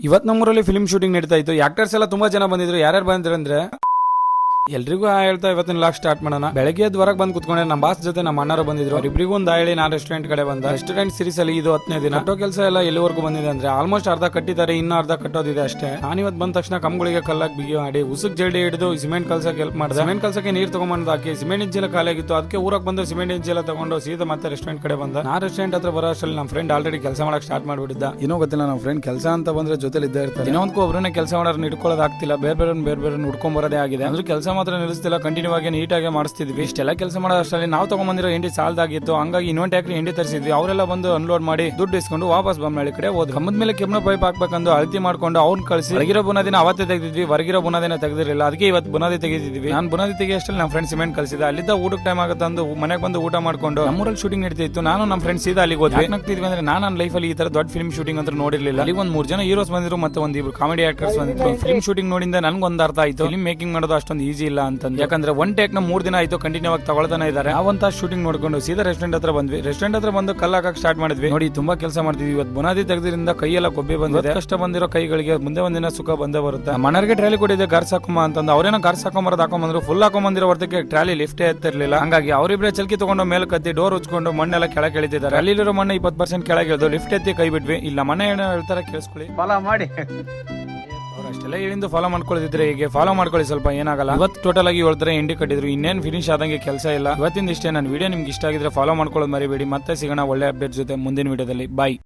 ಇವತ್ತು ನಮ್ಮೂರಲ್ಲಿ film shooting ನಡೀತಾ ಇತ್ತು. ಆಕ್ಟರ್ಸ್ ಎಲ್ಲ ತುಂಬಾ ಜನ ಬಂದಿದ್ರು. ಯಾರ್ಯಾರು ಬಂದಿದ್ರು ಅಂದ್ರೆ ಎಲ್ರಿಗೂ ಹೇಳ್ತಾ ಇವತ್ತಿನ ಲಾಗ್ ಸ್ಟಾರ್ಟ್ ಮಾಡೋಣ. ಬೆಳಗ್ಗೆ ಹೊರಗೆ ಬಂದು ಕುತ್ಕೊಂಡೆ ನಮ್ಮ ಬಾಸ್ ಜೊತೆ ನಮ್ಮ ಅಣ್ಣರು ಬಂದಿದ್ರು. ಇಬ್ಬರಿಗೂ ಒಂದು ಹೇಳಿ ನಾನು ರೆಸ್ಟೋರೆಂಟ್ ಕಡೆ ಬಂದ. ರೆಸ್ಟೋರೆಂಟ್ ಸೀರೀಸ್ ಅಲ್ಲಿ ಇದು 10ನೇ ದಿನ. ಕಟ್ಟೋ ಕೆಲಸ ಎಲ್ಲ ಎಲ್ಲಿವರೆಗೂ ಬಂದಿದೆ ಅಂದ್ರೆ ಆಲ್ಮೋಸ್ಟ್ ಅರ್ಧ ಕಟ್ಟಿದ್ದಾರೆ, ಇನ್ನೂ ಅರ್ಧ ಕಟ್ಟೋದಿದೆ ಅಷ್ಟೇ. ನಾನು ಇವತ್ತು ಬಂದ ತಕ್ಷಣ ಕಂಬಗಳಿಗೆ ಕಲ್ಲಾಗಿ ಬಿಗಿ ಮಾಡಿ ಉಸುಕ್ ಜಲ್ಡಿ ಹಿಡಿದು ಸಿಮೆಂಟ್ ಕಲ್ಸಕ್ಕೆ ಹೆಲ್ಪ್ ಮಾಡಿದೆ. ಸಿಮೆಂಟ್ ಕಲ್ಸಕ್ಕೆ ನೀರು ತಗೊಂಡ್ಬಂದು ಹಾಕಿ ಸಿಮೆಂಟ್ ಇಂಜಿಲ ಖಾಲಿಯಾಗಿತ್ತು. ಅದಕ್ಕೆ ಊರಕ್ಕೆ ಬಂದು ಸಿಮೆಂಟ್ ಇಂಜಿಲ ತಗೊಂಡು ಸೀದಾ ಮತ್ತೆ ರೆಸ್ಟೋರೆಂಟ್ ಕಡೆ ಬಂದ. ನಾ ರೆಸ್ಟೋರೆಂಟ್ ಹತ್ರ ಬರೋ ಅಷ್ಟರಲ್ಲಿ ನಮ್ಮ ಫ್ರೆಂಡ್ ಆಲ್ರೆಡಿ ಕೆಲಸ ಮಾಡಕ್ ಸ್ಟಾರ್ಟ್ ಮಾಡ್ಬಿಟ್ಟಿದ್ದ. ಏನೋ ಗೊತ್ತಿಲ್ಲ, ನಮ್ಮ ಫ್ರೆಂಡ್ ಕೆಲಸ ಅಂತ ಬಂದ್ರೆ ಜೊತೆಲಿ ಇದ್ದೇ ಇರ್ತಾರೆ. ಇನ್ನೊಂದಕ್ಕೂ ಒಬ್ಬರನ್ನೇ ಕೆಲಸ ಮಾಡೋರು ಇಟ್ಕೊಳ್ಳೋದು ಆಗ್ತಿಲ್ಲ. ಬೇರೆ ಹುಡ್ಕೊಂಡ್ ಬರೋದೇ ಆಗಿದೆ. ಅಂದ್ರೆ ಕೆಲಸ ಮಾತ್ರ ನಿಲ್ಲಿಸ್ತಿಲ್ಲ, ಕಂಟಿನ್ಯೂ ಆಗಿ ನೀಟಾಗಿ ಮಾಡಿಸ್ತಿದ್ವಿ. ಇಷ್ಟೆಲ್ಲ ಕೆಲಸ ಮಾಡೋ ಅಷ್ಟರಲ್ಲಿ ನಾವು ತಗೊಂಡ್ಬಂದಿರೋ ಎಂಡಿ ಸಾಲದಾಗಿತ್ತು. ಹಂಗಾಗಿ ಇನ್ನೊಂದು ಟ್ಯಾಕ್ರಿ ಎಂಡಿ ತರಿಸಿದ್ವಿ. ಅವರೆಲ್ಲ ಬಂದು ಅನ್ಲೋಡ್ ಮಾಡಿ ದುಡ್ಡು ಇಸ್ಕೊಂಡು ವಾಪಸ್ ಬೊಮ್ಮನಹಳ್ಳಿ ಕಡೆ ಹೋದ್. ಕಂಬದ ಮೇಲೆ ಕೆಮ್ಮನ ಪೈಪ್ ಹಾಕ್ಬೇಕಂದು ಅಳತಿ ಮಾಡ್ಕೊಂಡು ಅವ್ನ್ ಕಳಿಸಿ ಹೊರಗಿರೋ ಬುನಾದಿನ ಅವತ್ತೇ ತೆಗೆದಿದ್ವಿ, ಹೊರಗಿರೋ ಬುನಾದಿನ ತೆಗೆದಿರಲಿಲ್ಲ. ಅದಕ್ಕೆ ಇವತ್ತು ಬುನಾದಿ ತೆಗೆದಿದ್ವಿ. ನಾನು ಬುನಾದಿ ತೆಗಿಯಷ್ಟಲ್ಲಿ ನಮ್ಮ ಫ್ರೆಂಡ್ ಸಿಮೆಂಟ್ ಕಳಿಸಿದ. ಅಲ್ಲಿದ್ದ ಊಟಕ್ಕೆ ಟೈಮ್ ಆಗುತ್ತೆ ಅಂದು ಮನೆಗೆ ಬಂದು ಊಟ ಮಾಡ್ಕೊಂಡು ನಮ್ಮೂರಲ್ಲಿ ಶೂಟಿಂಗ್ ನಡೀತಿತ್ತು. ನಾನು ನಮ್ಮ ಫ್ರೆಂಡ್ ಸೀದಾ ಅಲ್ಲಿಗೆ ಹೋದ್ವಿ. ಏನಾಗ್ತಿದ್ವಿ ಅಂದ್ರೆ ನಾನು ನನ್ನ ಲೈಫಲ್ಲಿ ಈ ತರ ದೊಡ್ಡ ಫಿಲ್ಮ್ ಶೂಟಿಂಗ್ ಅಂತ ನೋಡಿರ್ಲಿಲ್ಲ. ಅಲ್ಲಿ ಒಂದು 3 ಜನ ಹೀರೋಸ್ ಬಂದಿದ್ರು, ಮತ್ತೆ ಒಂದಿಬ್ರು ಕಾಮಿಡಿ ಆಕ್ಟರ್ಸ್ ಬಂದಿದ್ರು. ಫಿಲ್ಮ್ ಶೂಟಿಂಗ್ ನೋಡಿಂದ ನನ್ಗೊಂದು ಅರ್ಥ ಆಯ್ತು, ಫಿಲ್ಮ್ ಮೇಕಿಂಗ್ ಮಾಡೋದು ಅಷ್ಟೊಂದು ಈಸಿ ಇಲ್ಲ ಅಂತ. ಯಾಕಂದ್ರೆ ಒನ್ ಟೇಕ್ ನ 3 ದಿನ ಆಯ್ತು ಕಂಟಿನ್ಯೂ ಆಗಿ ತಗೊಳ್ತಾನೆ ಇದ್ದಾರೆ. ನಾವಂತ ಶೂಟಿಂಗ್ ನೋಡ್ಕೊಂಡು ಸೀದಾ ರೆಸ್ಟೋರೆಂಟ್ ಹತ್ರ ಬಂದ್ವಿ. ರೆಸ್ಟೋರೆಂಟ್ ಹತ್ರ ಬಂದು ಕಲ್ಲು ಹಾಕಕ್ ಸ್ಟಾರ್ಟ್ ಮಾಡಿದ್ವಿ. ನೋಡಿ ತುಂಬಾ ಕೆಲಸ ಮಾಡ್ತಿದ್ವಿ. ಇವತ್ತು ಬುನಾದಿ ತೆಗೆದ್ರಿಂದ ಕೈಯೆಲ್ಲ ಕೊಬ್ಬಿ ಬಂದಿದೆ. ಕಷ್ಟ ಬಂದಿರೋ ಕೈಗಳಿಗೆ ಮುಂದೆ ಒಂದಿನ ಸುಖ ಬಂದೇ ಬರುತ್ತೆ. ಮನರ್ಗೆ ಟ್ರಾಲಿ ಕೊಟ್ಟಿದೆ ಗಾರ್ಸ್ ಹಾಕೊಂಬ ಅಂತಂದು ಅವ್ರೇನೋ ಗಾರ್ಸ್ ಹಾಕೊಂಬರೋದು ಹಾಕೊಂಬಂದ್ರು. Full ಹಾಕೊಂಬಂದಿರೋ ಹೊರತಕ್ಕೆ trolley ಲಿಫ್ಟೇ ಎತ್ತಿರ್ಲಿಲ್ಲ. ಹಂಗಾಗಿ ಅವರಿಬ್ರೆ ಚಲ್ಕಿ ತಗೊಂಡು ಮೇಲೆ ಕತ್ತಿ ಡೋರ್ ಉಚ್ಕೊಂಡು ಮಣ್ಣೆಲ್ಲ ಕೆಳಗೆ ಇಳಿತಿದ್ದಾರೆ. ಅಲ್ಲಿರೋ ಮಣ್ಣು 20% ಕೆಳಗೆ ಇಳಿದು ಲಿಫ್ಟ್ ಎತ್ತಿ ಕೈ ಬಿಟ್ವಿ. ಇಲ್ಲ ಮನೆ ಏನೋ ಹೇಳ್ತಾರೆ ಕೇಳಿಸ್ಕೊಳ್ಳಿ, ಫಾಲೋ ಮಾಡಿ. ಅಷ್ಟೆಲ್ಲ ಹೇಳಿಂದು ಫಾಲೋ ಮಾಡ್ಕೊಳ್ಳಿದ್ರೆ ಹೀಗೆ ಫಾಲೋ ಮಾಡ್ಕೊಳ್ಳಿ, ಸ್ವಲ್ಪ ಏನಾಗಲ್ಲ. ಇವತ್ತು ಟೋಟಲ್ ಆಗಿ ಹೇಳ್ತಾರೆ ಎಂಡಿ ಕಟ್ಟಿದ್ರು, ಇನ್ನೇನು ಫಿನಿಶ್ ಆದಂಗೆ ಕೆಲಸ ಇಲ್ಲ. ಇವತ್ತಿಂದ ಇಷ್ಟೇ. ನನ್ನ ವಿಡಿಯೋ ನಿಮ್ಗೆ ಇಷ್ಟ ಆಗಿದ್ರೆ ಫಾಲೋ ಮಾಡ್ಕೊಳ್ಳೋದು ಮರಿಬೇಡಿ. ಮತ್ತೆ ಸಿಗೋಣ ಒಳ್ಳೆ ಅಪ್ಡೇಟ್ ಜೊತೆ ಮುಂದಿನ ವಿಡಿಯೋದಲ್ಲಿ. ಬಾಯ್.